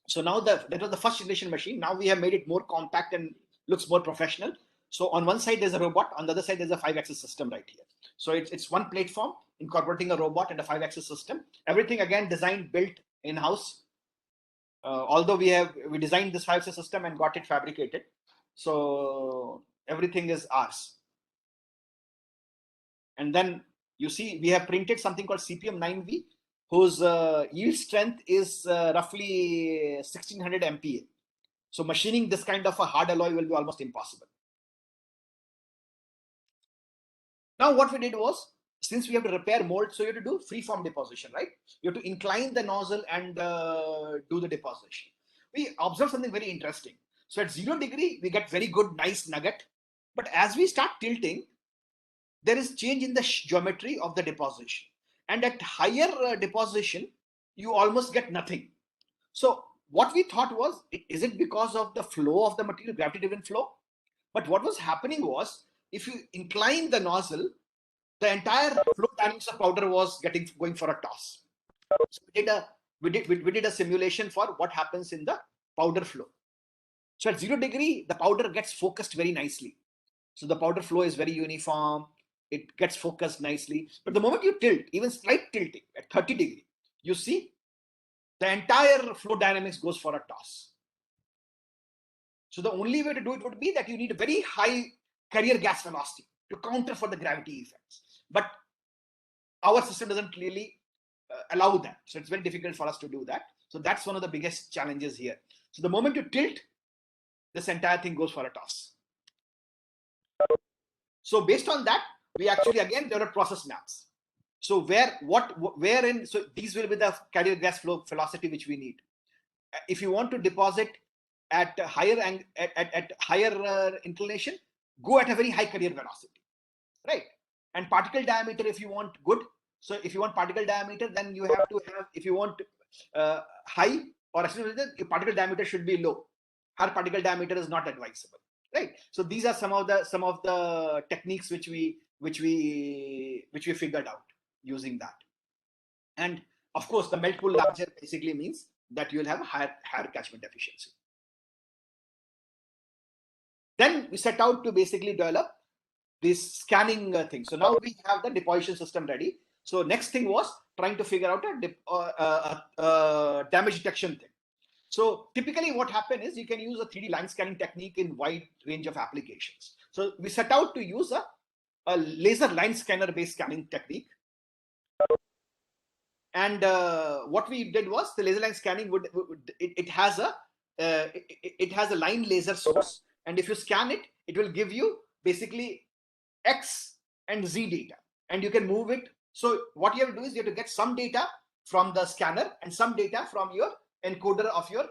S3: So now that was the first generation machine. Now we have made it more compact and looks more professional. So on one side there's a robot, on the other side there's a 5-axis system right here. So it's one platform incorporating a robot and a 5-axis system. Everything again designed, built in-house. Although we designed this 5-axis system and got it fabricated. So everything is ours. And then you see we have printed something called CPM 9V, whose yield strength is roughly 1600 MPa. So machining this kind of a hard alloy will be almost impossible. Now what we did was, since we have to repair mold, so you have to do free-form deposition, right? You have to incline the nozzle and do the deposition. We observed something very interesting. So at 0 degree, we get very good, nice nugget. But as we start tilting, there is change in the geometry of the deposition. And at higher deposition, you almost get nothing. So what we thought was, is it because of the flow of the material, gravity-driven flow? But what was happening was, if you incline the nozzle, the entire flow dynamics of powder was going for a toss. So we did a simulation for what happens in the powder flow. So at 0 degree, the powder gets focused very nicely. So the powder flow is very uniform. It gets focused nicely. But the moment you tilt, even slight tilting at 30 degree, you see the entire flow dynamics goes for a toss. So the only way to do it would be that you need a very high carrier gas velocity to counter for the gravity effects. But our system doesn't really allow that. So it's very difficult for us to do that. So that's one of the biggest challenges here. So the moment you tilt, this entire thing goes for a toss. So based on that, we actually again developed process maps. So wherein, so these will be the carrier gas flow velocity which we need. If you want to deposit at higher inclination, go at a very high carrier velocity, right? And particle diameter, if you want good, so if you want particle diameter, then you have to have, if you want high, or actually your particle diameter should be low. High particle diameter is not advisable, right? So these are some of the techniques which we figured out using that. And of course, the melt pool larger basically means that you will have a higher catchment efficiency. Then we set out to basically develop this scanning thing. So now we have the deposition system ready. So next thing was trying to figure out a damage detection thing. So typically what happened is you can use a 3D line scanning technique in wide range of applications. So we set out to use a laser line scanner based scanning technique. And what we did was, the laser line scanning it has a line laser source, and if you scan it, it will give you basically X and Z data, and you can move it. So what you have to do is you have to get some data from the scanner and some data from your encoder of your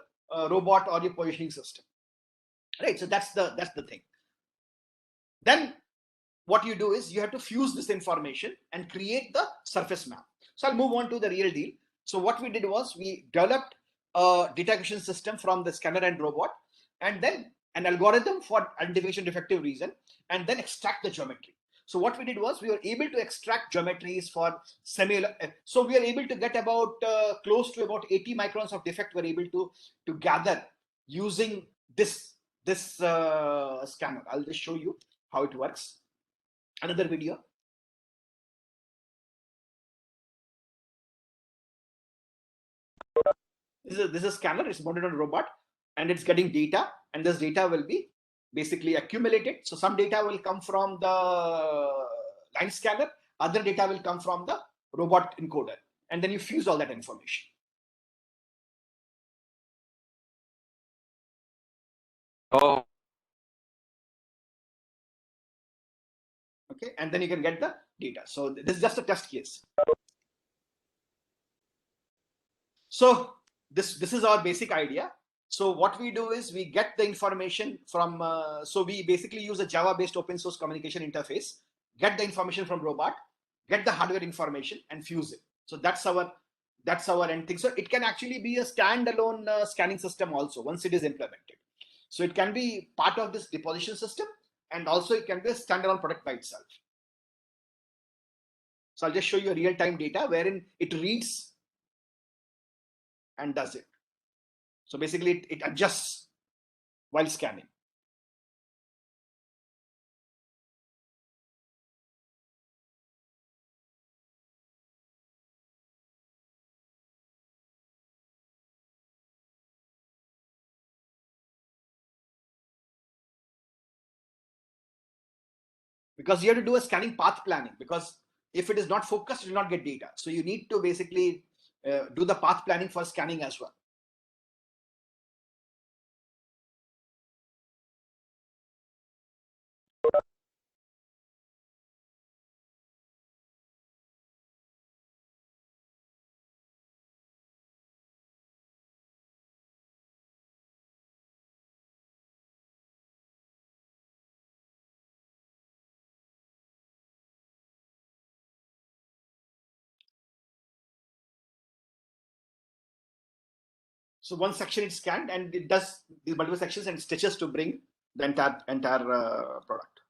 S3: robot or your positioning system, right? So that's the thing. Then what you do is you have to fuse this information and create the surface map. So I'll move on to the real deal. So what we did was we developed a data acquisition system from the scanner and robot, and then an algorithm for identification defective region, and then extract the geometry. So what we did was we were able to extract geometries for so we are able to get about close to about 80 microns of defect. We're able to gather using this scanner. I'll just show you how it works. Another video. This is a scanner. It's mounted on a robot, and it's getting data, and this data will be basically accumulated. So some data will come from the line scanner, other data will come from the robot encoder, and then you fuse all that information.
S4: Oh.
S3: Okay, and then you can get the data. So this is just a test case. So this is our basic idea. So what we do is we get the information from, so we basically use a Java-based open source communication interface, get the information from robot, get the hardware information and fuse it. So that's our end thing. So it can actually be a standalone scanning system also once it is implemented. So it can be part of this deposition system, and also it can be a standalone product by itself. So I'll just show you a real-time data wherein it reads and does it. So basically it adjusts while scanning. Because you have to do a scanning path planning, because if it is not focused, it will not get data. So you need to basically do the path planning for scanning as well. So one section is scanned, and it does these multiple sections and stitches to bring the entire product.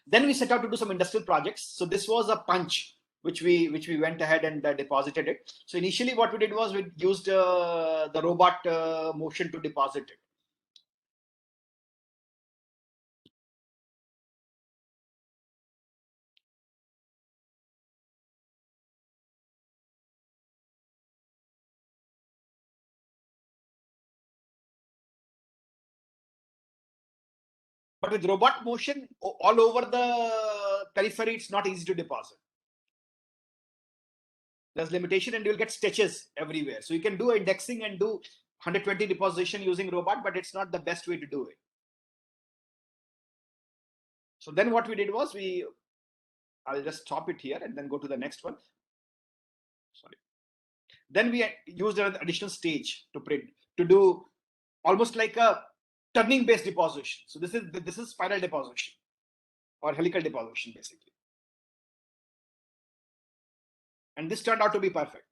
S3: Then we set out to do some industrial projects. So this was a punch which we went ahead and deposited it. So initially what we did was we used the robot motion to deposit it. But with robot motion all over the periphery, it's not easy to deposit. There's limitation, and you'll get stitches everywhere. So you can do indexing and do 120 deposition using robot, but it's not the best way to do it. So then what we did was I'll just stop it here and then go to the next one. Sorry. Then we used an additional stage to do almost like a turning based deposition. So this is spiral deposition or helical deposition basically. And this turned out to be perfect.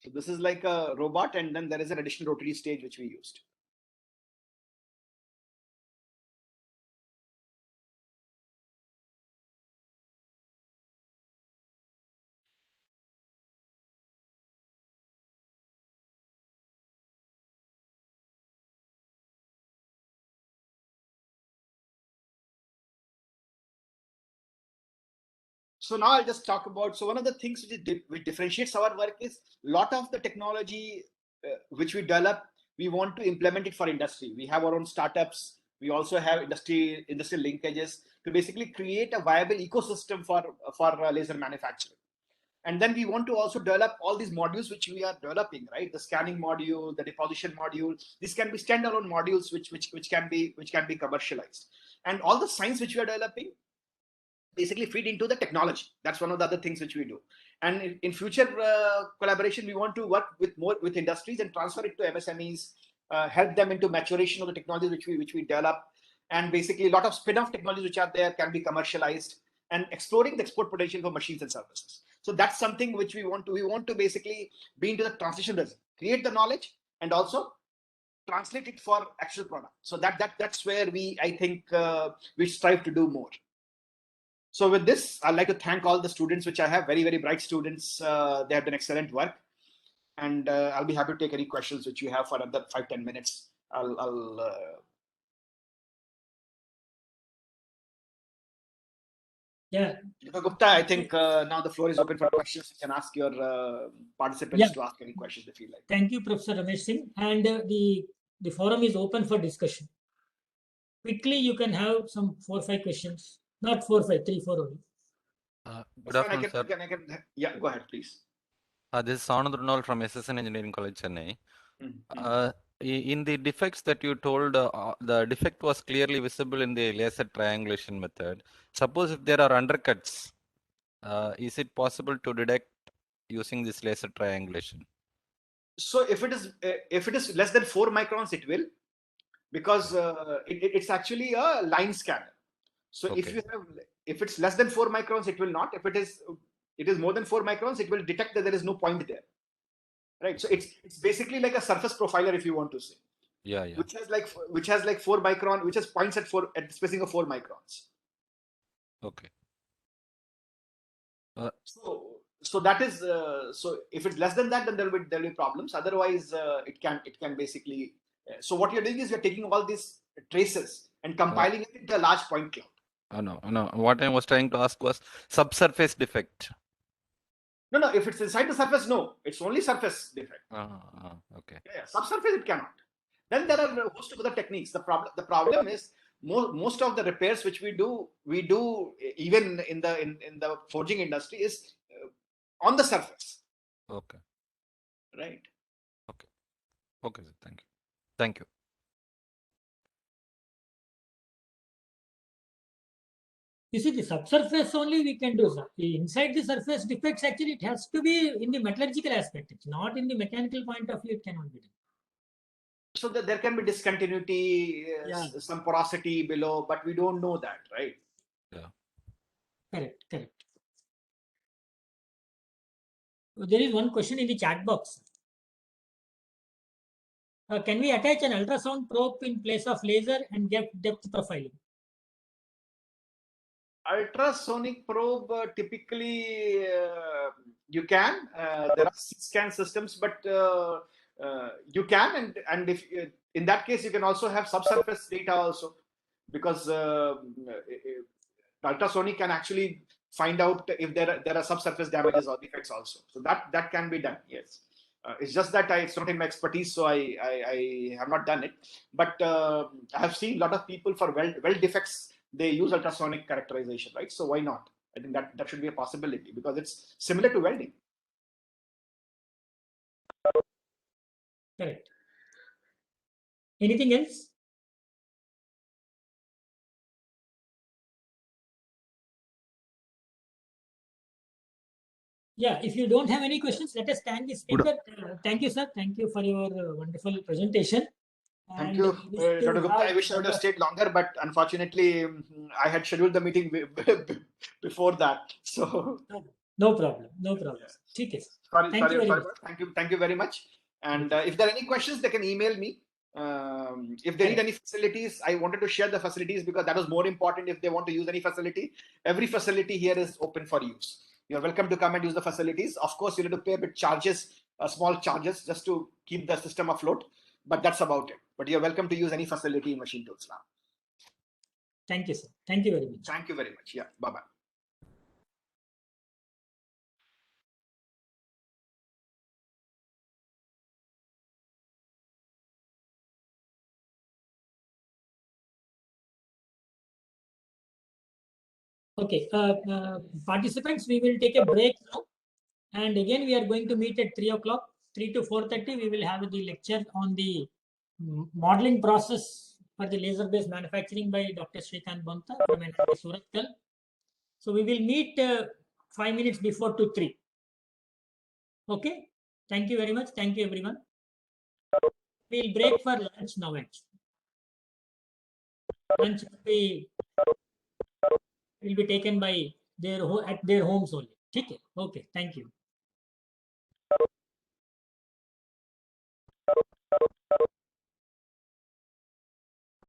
S3: So this is like a robot, and then there is an additional rotary stage which we used. So now I'll just talk about, so one of the things which differentiates our work is a lot of the technology which we develop, we want to implement it for industry. We have our own startups. We also have industrial linkages to basically create a viable ecosystem for laser manufacturing. And then we want to also develop all these modules which we are developing, right? The scanning module, the deposition module. These can be standalone modules which can be commercialized. And all the science which we are developing basically feed into the technology. That's one of the other things which we do. And in future collaboration, we want to work with industries and transfer it to MSMEs, help them into maturation of the technologies which we develop. And basically a lot of spin-off technologies which are there can be commercialized, and exploring the export potential for machines and services. So that's something which we want to basically be into the transition resin, create the knowledge, and also translate it for actual product. So that's where I think we strive to do more. So with this, I'd like to thank all the students, which I have, very, very bright students. They have done excellent work. And I'll be happy to take any questions which you have for another 5-10 minutes.
S1: Yeah.
S3: Gupta, I think now the floor is open for questions. You can ask your participants to ask any questions they feel like.
S1: Thank you, Professor Ramesh Singh. And the forum is open for discussion. Quickly, you can have some 4 or 5 questions. Not 4 or 5, 3, 4 only.
S4: Good afternoon, sir.
S3: Yeah, go ahead, please.
S4: This is Anand Runal from SSN Engineering College, Chennai.
S3: Mm-hmm.
S4: In the defects that you told, the defect was clearly visible in the laser triangulation method. Suppose if there are undercuts, is it possible to detect using this laser triangulation?
S3: So if it is less than 4 microns, it will, because it's actually a line scanner. So
S4: Okay.
S3: if it's less than 4 microns, it will not. If it is more than 4 microns, it will detect that there is no point there. Right. So it's basically like a surface profiler, if you want to say.
S4: Yeah.
S3: Which has like 4 micron, which has points at spacing of 4 microns.
S4: Okay.
S3: So that is so if it's less than that, then there'll be problems. Otherwise, it can basically. So what you're doing is you're taking all these traces and compiling it into a large point cloud.
S4: No. What I was trying to ask was subsurface defect.
S3: No. If it's inside the surface, no. It's only surface defect.
S4: Okay.
S3: Yeah, subsurface it cannot. Then there are a host of other techniques. The problem is most of the repairs which we do even in the forging industry is on the surface.
S4: Okay.
S3: Right.
S4: Okay, sir. Thank you.
S1: You see, the subsurface only we can do, sir. Inside the surface defects, actually, it has to be in the metallurgical aspect. It's not in the mechanical point of view, it cannot be done.
S3: So that there can be discontinuity, some porosity below, but we don't know that, right?
S4: Yeah.
S1: Correct. There is one question in the chat box. Can we attach an ultrasound probe in place of laser and get depth profiling?
S3: Ultrasonic probe, typically you can. There are scan systems, but you can, and if in that case you can also have subsurface data also, because ultrasonic can actually find out if there are subsurface damages or defects also. So that can be done. Yes. It's just that it's not in my expertise, so I have not done it. But I have seen a lot of people for weld defects. They use ultrasonic characterization, right? So why not? I think that should be a possibility because it's similar to welding.
S1: Correct. Anything else? Yeah, if you don't have any questions, let us thank the speaker. Thank you, sir. Thank you for your wonderful presentation.
S3: Thank you, Dr. Gupta. I wish I would have stayed longer, but unfortunately, I had scheduled the meeting before that. So
S1: no problem. Okay.
S3: Thank you very much. And if there are any questions, they can email me. If they need any facilities, I wanted to share the facilities because that was more important. If they want to use any facility, every facility here is open for use. You're welcome to come and use the facilities. Of course, you need to pay a bit charges, small charges, just to keep the system afloat. But that's about it. But you're welcome to use any facility in Machine Tools now.
S1: Thank you, sir. Thank you very much.
S3: Thank you very much. Yeah. Bye-bye.
S1: Okay, participants, we will take a break now. And again, we are going to meet at 3 o'clock, 3 to 4:30. We will have the lecture on the modeling process for the laser-based manufacturing by Dr. Srikanth Bonta from NIT Suratkal. So we will meet 5 minutes before 2-3. Okay. Thank you very much. Thank you, everyone. We'll break for lunch now. Actually, lunch will be taken by at their homes only. Okay. Thank you.